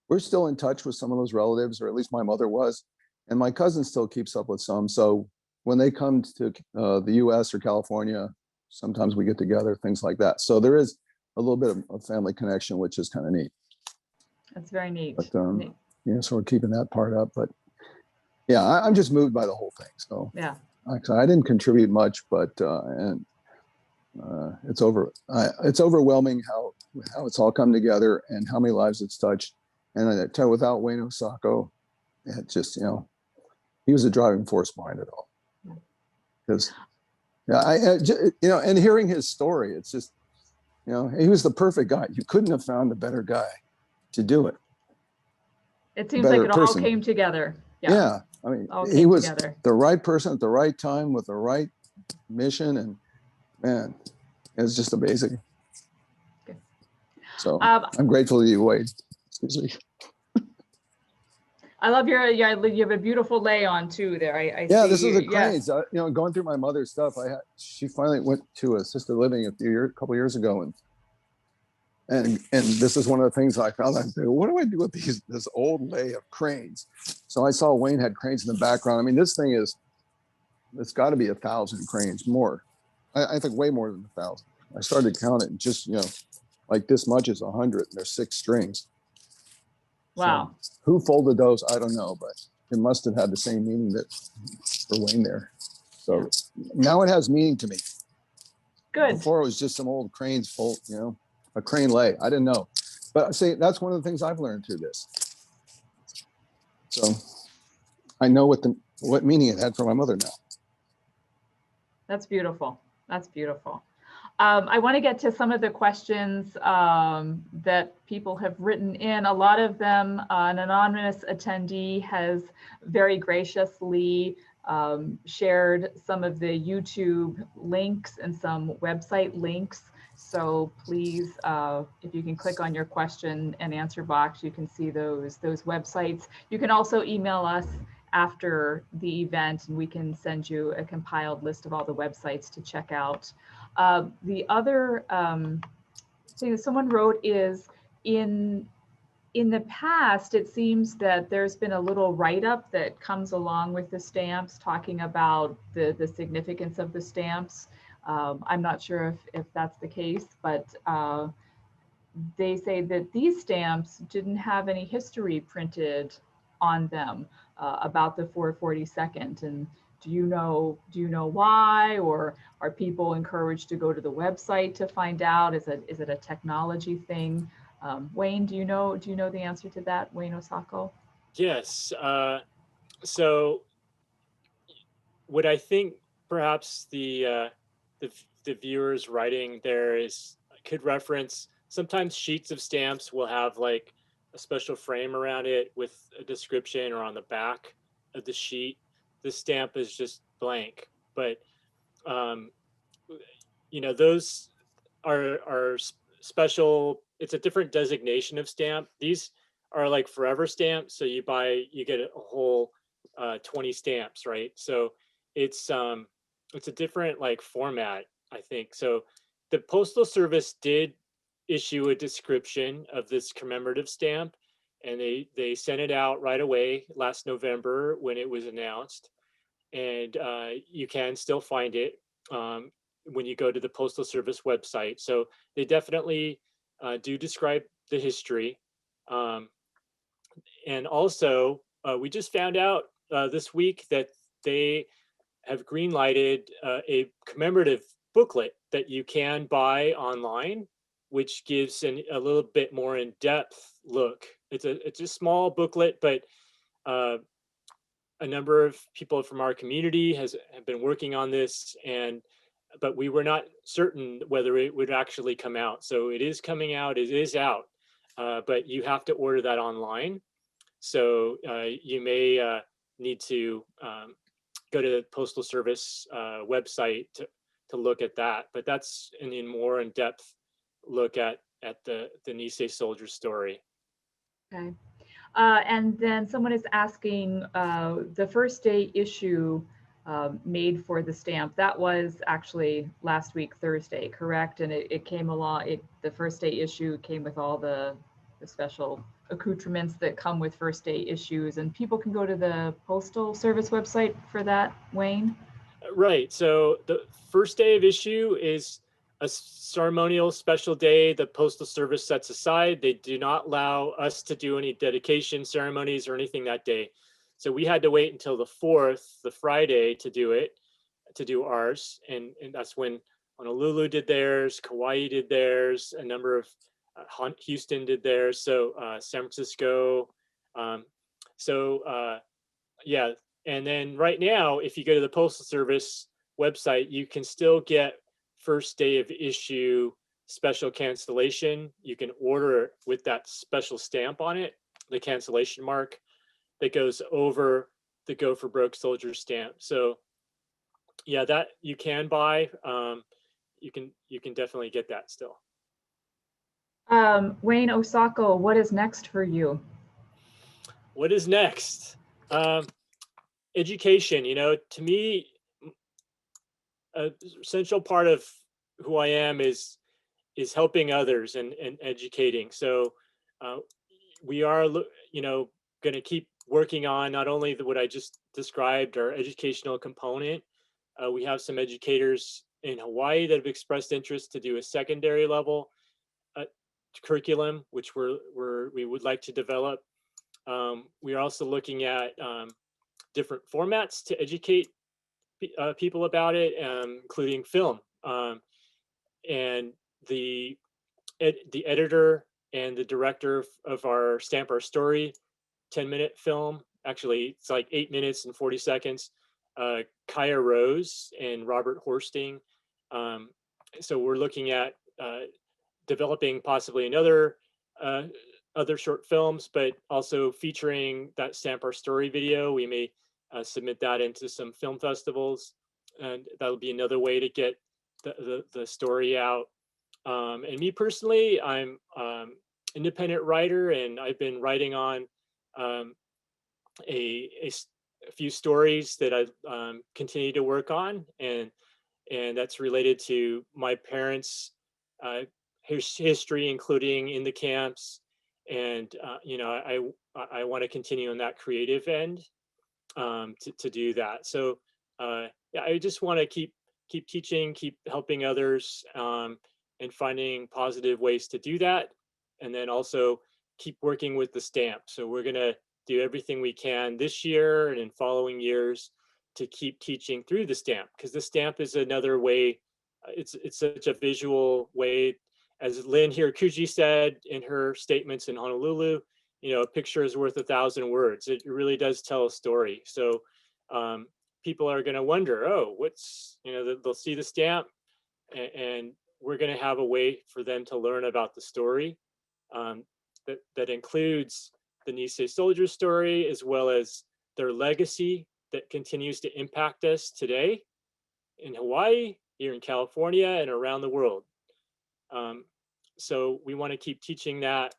We're still in touch with some of those relatives, or at least my mother was, and my cousin still keeps up with some. So when they come to the US or California, sometimes we get together, things like that. So there is a little bit of a family connection, which is kind of neat. That's very neat. But yeah, so we're keeping that part up. But yeah, I'm just moved by the whole thing. So yeah, I didn't contribute much, but it's overwhelming how it's all come together and how many lives it's touched. And I tell you, without Wayne Osako, it just, you know, he was the driving force behind it all. Because yeah, you know, and hearing his story, it's just, you know, he was the perfect guy. You couldn't have found a better guy to do it. It seems like it all came together. Yeah, I mean, he was the right person at the right time with the right mission, and man, it's just amazing. Okay. So I'm grateful to you, Wade. Excuse me. I love you have a beautiful lay on too there. I yeah, see this is the yes. cranes. You know, going through my mother's stuff, she finally went to assisted living a couple years ago, and this is one of the things I found. I said, what do I do with this old lay of cranes? So I saw Wayne had cranes in the background. I mean, this thing it's got to be 1,000 cranes more. I think way more than 1,000. I started counting, just, you know, like this much is 100. And there's 6 strings. Wow. So who folded those? I don't know, but it must have had the same meaning that for Wayne there. So now it has meaning to me. Good. Before it was just some old cranes fold, you know, a crane lay. I didn't know, but see, that's one of the things I've learned through this. So I know what meaning it had for my mother now. That's beautiful. That's beautiful. I want to get to some of the questions that people have written in. A lot of them, an anonymous attendee has very graciously shared some of the YouTube links and some website links. So please, if you can click on your question and answer box, you can see those websites. You can also email us after the event, and we can send you a compiled list of all the websites to check out. The other thing that someone wrote is in the past, it seems that there's been a little write-up that comes along with the stamps talking about the significance of the stamps. I'm not sure if that's the case, but they say that these stamps didn't have any history printed on them about the 442nd. And do you know why, or are people encouraged to go to the website to find out? Is it a technology thing? Wayne, do you know the answer to that, Wayne Osako? Yes. So what I think perhaps the viewers writing there could reference, sometimes sheets of stamps will have like a special frame around it with a description, or on the back of the sheet the stamp is just blank. But you know, those are special. It's a different designation of stamp. These are like forever stamps, so you get a whole 20 stamps, right? So it's a different like format, I think. So the Postal Service did issue a description of this commemorative stamp, and they sent it out right away last November when it was announced. And you can still find it when you go to the Postal Service website. So they definitely do describe the history. and also we just found out this week that they have greenlighted a commemorative booklet that you can buy online, which gives a little bit more in-depth look. It's a small booklet, but a number of people from our community have been working on this, but we were not certain whether it would actually come out. So it is coming out, it is out, but you have to order that online. So you may need to go to the Postal Service website to look at that. But that's a more in-depth look at the Nisei soldier story. Okay. And then someone is asking the first day issue made for the stamp. That was actually last week, Thursday, correct? And it came along, the first day issue came with all the special accoutrements that come with first day issues. And people can go to the Postal Service website for that, Wayne? Right. So the first day of issue is a ceremonial special day the Postal Service sets aside. They do not allow us to do any dedication ceremonies or anything that day. So we had to wait until the 4th, the Friday, to do ours. And that's when Honolulu did theirs, Kauai did theirs, a number of Houston did theirs, so San Francisco. Yeah. And then right now, if you go to the Postal Service website, you can still get first day of issue special cancellation. You can order it with that special stamp on it, the cancellation mark that goes over the Go for Broke Soldier stamp. So yeah, that you can buy. You can definitely get that still. Wayne Osako, what is next for you? What is next? Education, to me, a essential part of who I am is helping others and educating. So we are, going to keep working on not only what I just described, our educational component. We have some educators in Hawaii that have expressed interest to do a secondary level curriculum, which we would like to develop. We are also looking at different formats to educate people about it, including film. And the editor and the director of our Stamp Our Story 10-minute film, actually it's like 8 minutes and 40 seconds, Kaya Rose and Robert Horsting. So we're looking at developing possibly another other short films, but also featuring that Stamp Our Story video. We may submit that into some film festivals, and that'll be another way to get the story out. And me personally, I'm independent writer, and I've been writing on a few stories that I continue to work on, and that's related to my parents' history, including in the camps. And I want to continue on that creative end to do that. So yeah, I just want to keep teaching, keep helping others, and finding positive ways to do that, and then also keep working with the stamp. So we're going to do everything we can this year and in following years to keep teaching through the stamp, because the stamp is another way. It's such a visual way. As Lynn Hirakuji said in her statements in Honolulu, a picture is worth 1,000 words. It really does tell a story. So people are going to wonder, oh, they'll see the stamp, and we're going to have a way for them to learn about the story that includes the Nisei soldier story, as well as their legacy that continues to impact us today in Hawaii, here in California, and around the world. So we want to keep teaching that,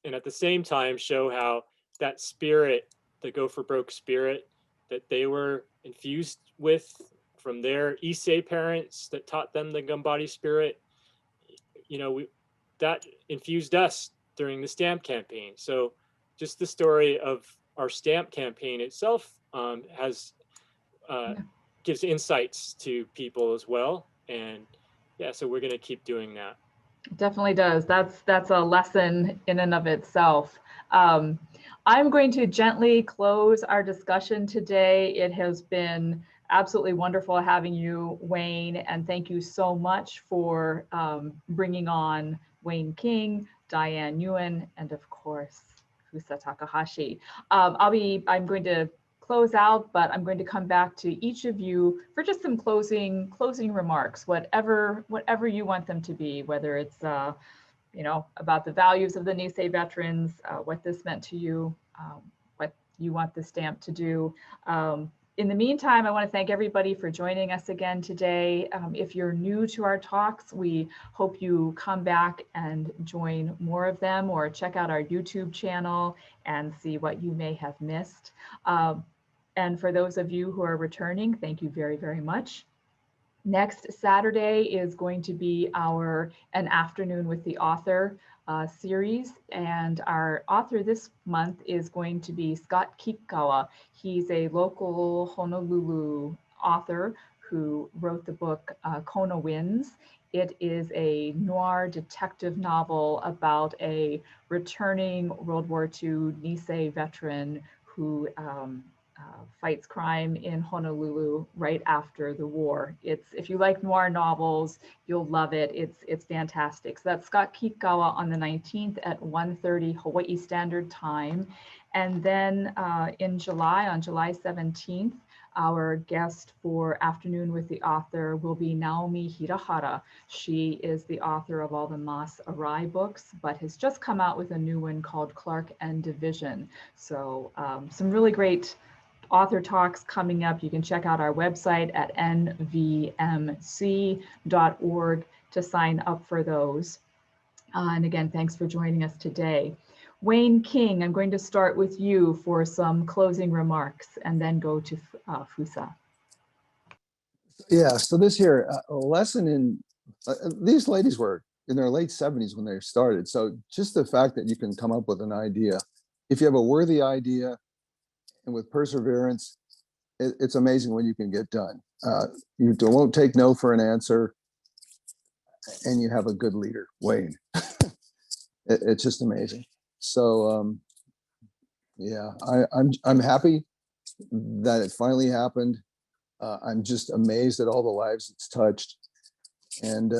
and at the same time show how that spirit, the Go for Broke spirit that they were infused with from their Issei parents that taught them the Gambari spirit, that infused us during the stamp campaign. So just the story of our stamp campaign itself gives insights to people as well. And yeah, so we're going to keep doing that. It definitely does. That's a lesson in and of itself. Um, I'm going to gently close our discussion today. It has been absolutely wonderful having you, Wayne, and thank you so much for bringing on Wayne King, Diane Nguyen, and of course, Husa Takahashi. I'm going to close out, but I'm going to come back to each of you for just some closing remarks, whatever you want them to be, whether it's about the values of the Nisei veterans, what this meant to you, what you want the stamp to do. In the meantime, I want to thank everybody for joining us again today. If you're new to our talks, we hope you come back and join more of them, or check out our YouTube channel and see what you may have missed. And for those of you who are returning, thank you very, very much. Next Saturday is going to be An Afternoon with the Author series. And our author this month is going to be Scott Kikawa. He's a local Honolulu author who wrote the book Kona Winds. It is a noir detective novel about a returning World War II Nisei veteran who fights crime in Honolulu right after the war. If you like noir novels, you'll love it. It's fantastic. So that's Scott Kikawa on the 19th at 1:30 Hawaii Standard Time. And then in July, on July 17th, our guest for Afternoon with the Author will be Naomi Hirahara. She is the author of all the Mas Arai books, but has just come out with a new one called Clark and Division. So some really great author talks coming up. You can check out our website at nvmc.org to sign up for those. And again, thanks for joining us today. Wayne King, I'm going to start with you for some closing remarks and then go to Fusa. Yeah, so this here, a lesson in, these ladies were in their late 70s when they started. So just the fact that you can come up with an idea, if you have a worthy idea and with perseverance, it's amazing what you can get done. You won't take no for an answer, and you have a good leader, Wayne. It's just amazing. So yeah, I'm happy that it finally happened. I'm just amazed at all the lives it's touched. And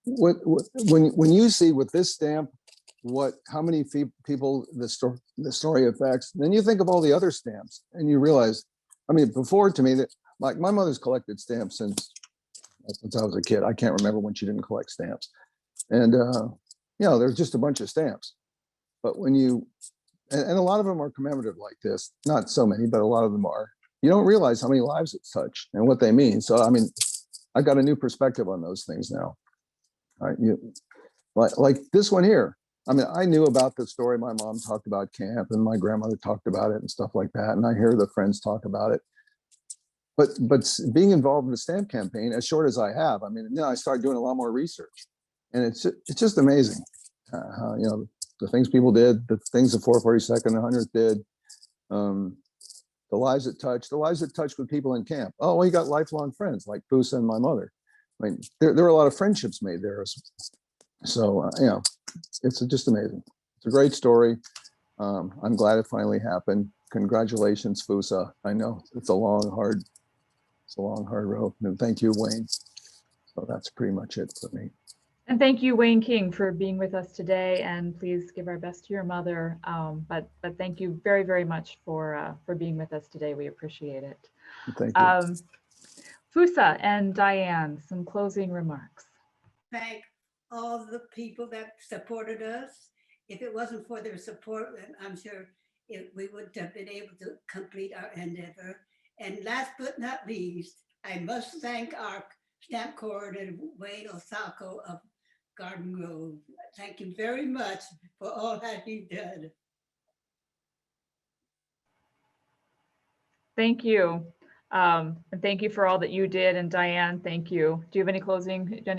when you see with this stamp how many people the story affects, then you think of all the other stamps and you realize, I mean, before, to me, that like my mother's collected stamps since I was a kid. I can't remember when she didn't collect stamps. And there's just a bunch of stamps. But when you and a lot of them are commemorative like this, not so many, but a lot of them are, you don't realize how many lives it's touched and what they mean. So I mean, I got a new perspective on those things now. All right, like this one here. I mean, I knew about the story. My mom talked about camp and my grandmother talked about it and stuff like that. And I hear the friends talk about it. But being involved in the stamp campaign, as short as I have, I mean, I started doing a lot more research. And it's just amazing how, the things people did, the things the 442nd and 100th did, the lives it touched with people in camp. Oh, well, you got lifelong friends like Pusa and my mother. I mean, there were a lot of friendships made there. So, it's just amazing. It's a great story. I'm glad it finally happened. Congratulations, Fusa. I know it's a long, hard road. And thank you, Wayne. So that's pretty much it for me. And thank you, Wayne King, for being with us today. And please give our best to your mother. But thank you very, very much for being with us today. We appreciate it. Thank you. Fusa and Diane, some closing remarks. Thank all the people that supported us. If it wasn't for their support, I'm sure we wouldn't have been able to complete our endeavor. And last but not least, I must thank our stamp coordinator, Wayne Osako of Garden Grove. Thank you very much for all that he did. Thank you. And thank you for all that you did. And Diane, thank you. Do you have any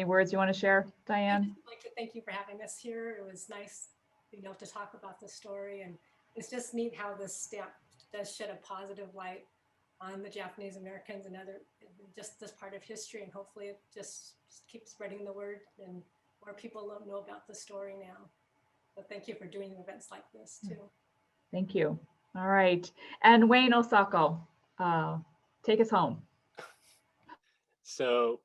words you want to share, Diane? I'd like to thank you for having us here. It was nice, to talk about the story. And it's just neat how this stamp does shed a positive light on the Japanese Americans and just this part of history. And hopefully it just keeps spreading the word and more people don't know about the story now. So thank you for doing events like this too. Thank you. All right. And Wayne Osako, take us home. So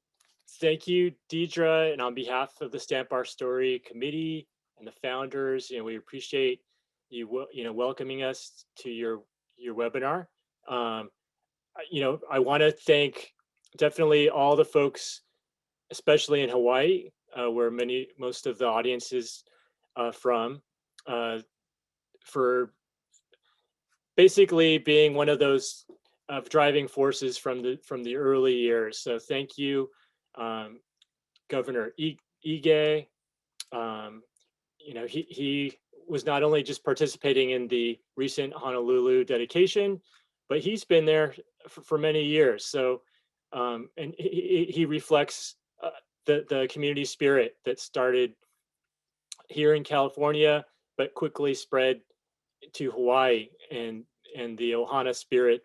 thank you, Deidre, and on behalf of the Stamp Our Story committee and the founders, we appreciate you, welcoming us to your webinar. I want to thank definitely all the folks, especially in Hawaii, where most of the audience is from, for basically being one of those driving forces from the early years. So thank you, Governor Ige. He was not only just participating in the recent Honolulu dedication, but he's been there for many years. So, and he reflects the community spirit that started here in California, but quickly spread to Hawaii, and the Ohana spirit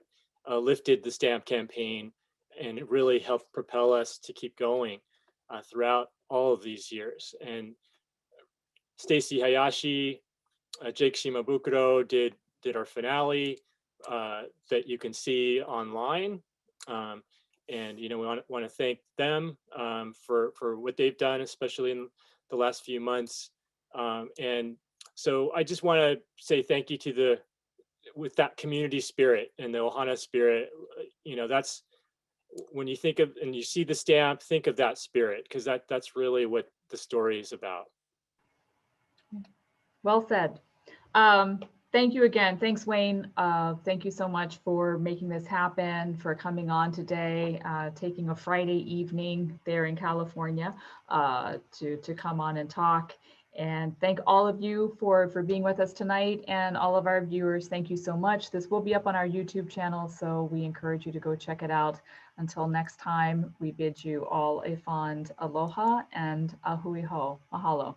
lifted the stamp campaign, and it really helped propel us to keep going throughout all of these years. And Stacy Hayashi, Jake Shimabukuro did our finale that you can see online. And we want to thank them for what they've done, especially in the last few months. And so I just want to say thank you to with that community spirit and the Ohana spirit. That's when you think of and you see the stamp, think of that spirit, because that's really what the story is about. Well said. Thank you again. Thanks, Wayne. Thank you so much for making this happen, for coming on today, taking a Friday evening there in California to come on and talk. And thank all of you for being with us tonight, and all of our viewers. Thank you so much. This will be up on our YouTube channel, so we encourage you to go check it out. Until next time, we bid you all a fond aloha and a hui ho. Mahalo.